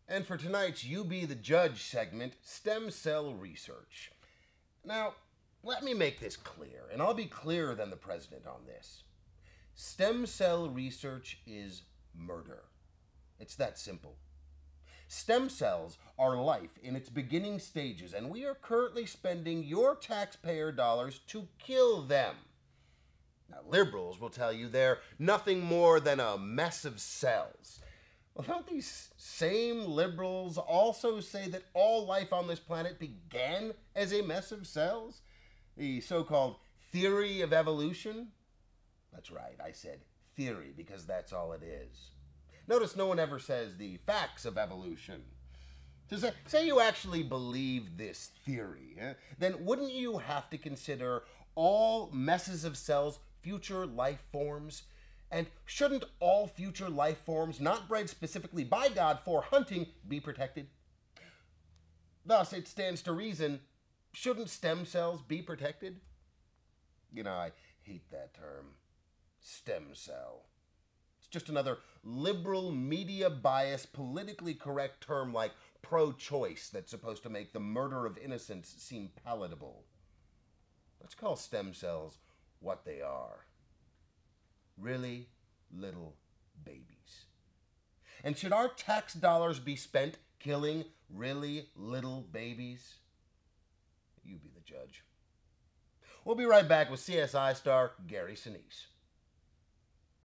And for tonight's You Be the Judge segment, stem cell research. Now, let me make this clear, and I'll be clearer than the president on this. Stem cell research is murder. It's that simple. Stem cells are life in its beginning stages, and we are currently spending your taxpayer dollars to kill them. Now, liberals will tell you they're nothing more than a mess of cells. Well, don't these same liberals also say that all life on this planet began as a mess of cells? The so-called theory of evolution? That's right, I said theory because that's all it is. Notice no one ever says the facts of evolution. To say you actually believe this theory, then wouldn't you have to consider all messes of cells future life forms? And shouldn't all future life forms not bred specifically by God for hunting be protected? Thus, it stands to reason, shouldn't stem cells be protected? You know, I hate that term, stem cell. It's just another liberal media bias, politically correct term like pro-choice that's supposed to make the murder of innocents seem palatable. Let's call stem cells what they are. Really little babies. And should our tax dollars be spent killing really little babies? You be the judge. We'll be right back with CSI star Gary Sinise.